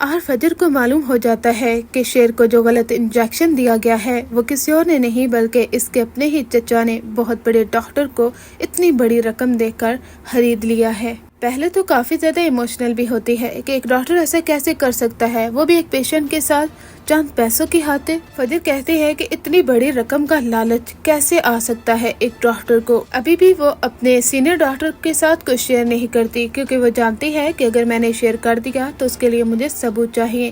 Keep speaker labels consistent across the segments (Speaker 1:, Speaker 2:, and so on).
Speaker 1: اور فجر کو معلوم ہو جاتا ہے کہ شیر کو جو غلط انجیکشن دیا گیا ہے وہ کسی اور نے نہیں بلکہ اس کے اپنے ہی چچا نے بہت بڑے ڈاکٹر کو اتنی بڑی رقم دے کر خرید لیا ہے۔ پہلے تو کافی زیادہ ایموشنل بھی ہوتی ہے کہ ایک ڈاکٹر ایسا کیسے کر سکتا ہے، وہ بھی ایک پیشنٹ کے ساتھ چند پیسوں کی خاطر۔ فجر کہتے ہیں کہ اتنی بڑی رقم کا لالچ کیسے آ سکتا ہے ایک ڈاکٹر کو۔ ابھی بھی وہ اپنے سینئر ڈاکٹر کے ساتھ کچھ شیئر نہیں کرتی کیونکہ وہ جانتی ہے کہ اگر میں نے شیئر کر دیا تو اس کے لیے مجھے ثبوت چاہیے۔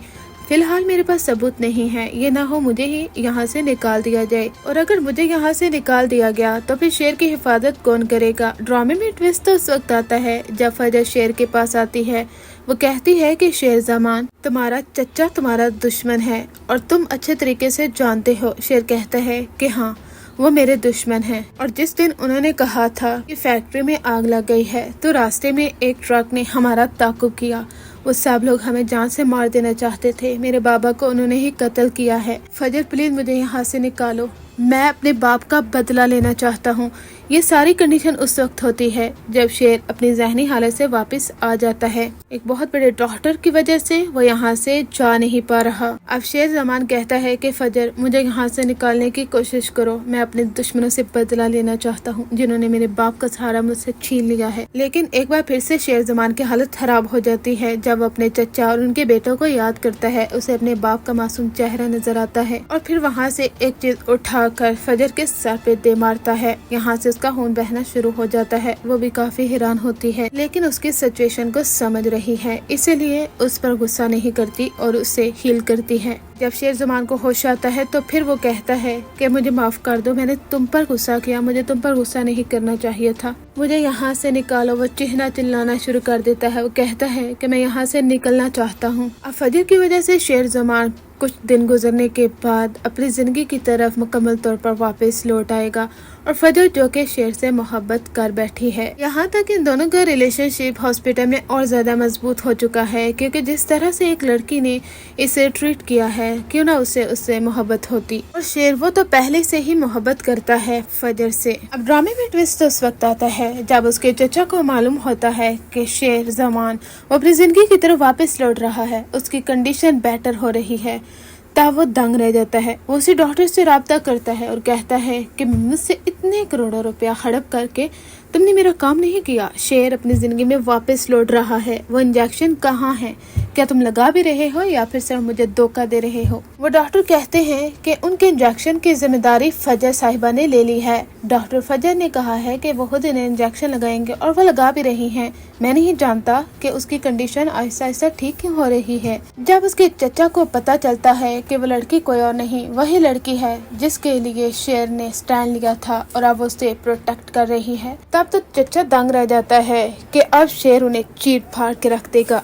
Speaker 1: فی الحال میرے پاس ثبوت نہیں ہے، یہ نہ ہو مجھے ہی یہاں سے نکال دیا جائے، اور اگر مجھے یہاں سے نکال دیا گیا تو پھر شیر کی حفاظت کون کرے گا۔ ڈرامے میں ٹویسٹ تو اس وقت آتا ہے جب فجر شیر کے پاس آتی ہے۔ وہ کہتی ہے کہ شیر زمان، تمہارا چچا تمہارا دشمن ہے اور تم اچھے طریقے سے جانتے ہو۔ شیر کہتا ہے کہ ہاں وہ میرے دشمن ہیں، اور جس دن انہوں نے کہا تھا کہ فیکٹری میں آگ لگ گئی ہے تو راستے میں ایک ٹرک نے ہمارا تعاقب کیا، وہ سب لوگ ہمیں جان سے مار دینا چاہتے تھے، میرے بابا کو انہوں نے ہی قتل کیا ہے۔ فجر پلیز مجھے یہاں سے نکالو، میں اپنے باپ کا بدلہ لینا چاہتا ہوں۔ یہ ساری کنڈیشن اس وقت ہوتی ہے جب شیر اپنی ذہنی حالت سے واپس آ جاتا ہے۔ ایک بہت بڑے ڈاکٹر کی وجہ سے وہ یہاں سے جا نہیں پا رہا۔ اب شیر زمان کہتا ہے کہ فجر مجھے یہاں سے نکالنے کی کوشش کرو، میں اپنے دشمنوں سے بدلہ لینا چاہتا ہوں جنہوں نے میرے باپ کا سہارا مجھ سے چھین لیا ہے۔ لیکن ایک بار پھر سے شیر زمان کی حالت خراب ہو جاتی ہے جب وہ اپنے چچا اور ان کے بیٹوں کو یاد کرتا ہے۔ اسے اپنے باپ کا معصوم چہرہ نظر آتا ہے اور پھر وہاں سے ایک چیز اٹھا کر فجر کے سر پہ دے مارتا ہے۔ یہاں سے اس کا خون بہنا شروع ہو جاتا ہے۔ وہ بھی کافی حیران ہوتی ہے لیکن اس کی سچویشن کو سمجھ رہی ہے، اسی لیے اس پر غصہ نہیں کرتی اور اسے ہیل کرتی ہے۔ جب شیر زمان کو ہوش آتا ہے تو پھر وہ کہتا ہے کہ مجھے معاف کر دو، میں نے تم پر غصہ کیا، مجھے تم پر غصہ نہیں کرنا چاہیے تھا، مجھے یہاں سے نکالو۔ وہ چیخنا چلانا شروع کر دیتا ہے، وہ کہتا ہے کہ میں یہاں سے نکلنا چاہتا ہوں۔ اب فجر کی وجہ سے شیر زمان کچھ دن گزرنے کے بعد اپنی زندگی کی طرف مکمل طور پر واپس لوٹ آئے گا، اور فجر جو کہ شیر سے محبت کر بیٹھی ہے۔ یہاں تک ان دونوں کا ریلیشن شپ ہاسپٹل میں اور زیادہ مضبوط ہو چکا ہے کیونکہ جس طرح سے ایک لڑکی نے اسے ٹریٹ کیا ہے، کیوں نہ اسے اس سے محبت ہوتی، اور شیر وہ تو پہلے سے ہی محبت کرتا ہے فجر سے۔ اب ڈرامے میں ٹویسٹ اس وقت آتا ہے جب اس کے چچا کو معلوم ہوتا ہے کہ شیر زمان وہ اپنی زندگی کی طرف واپس لوٹ رہا ہے، اس کی کنڈیشن بیٹر ہو رہی ہے، تب وہ دنگ رہ جاتا ہے۔ وہ اسی ڈاکٹر سے رابطہ کرتا ہے اور کہتا ہے کہ مجھ سے اتنے کروڑوں روپیہ ہڑپ کر کے تم نے میرا کام نہیں کیا۔ شیر اپنی زندگی میں واپس لوٹ رہا ہے، وہ انجیکشن کہاں ہے؟ کیا تم لگا بھی رہے ہو یا پھر صرف مجھے دھوکہ دے رہے ہو؟ وہ ڈاکٹر کہتے ہیں کہ ان کے انجیکشن کی ذمہ داری فجر صاحبہ نے لے لی ہے۔ ڈاکٹر فجر نے کہا ہے کہ وہ خود انہیں انجیکشن لگائیں گے اور وہ لگا بھی رہی ہیں، میں نہیں جانتا کہ اس کی کنڈیشن آہستہ آہستہ ٹھیک کیوں ہو رہی ہے۔ جب اس کے چچا کو پتا چلتا ہے کہ وہ لڑکی کوئی اور نہیں، وہی لڑکی ہے جس کے لیے شیر نے سٹینڈ لیا تھا اور اب اسے پروٹیکٹ کر رہی ہے، تب تو چچا دنگ رہ جاتا ہے کہ اب شیر انہیں چیٹ پھاڑ کے رکھ دے گا۔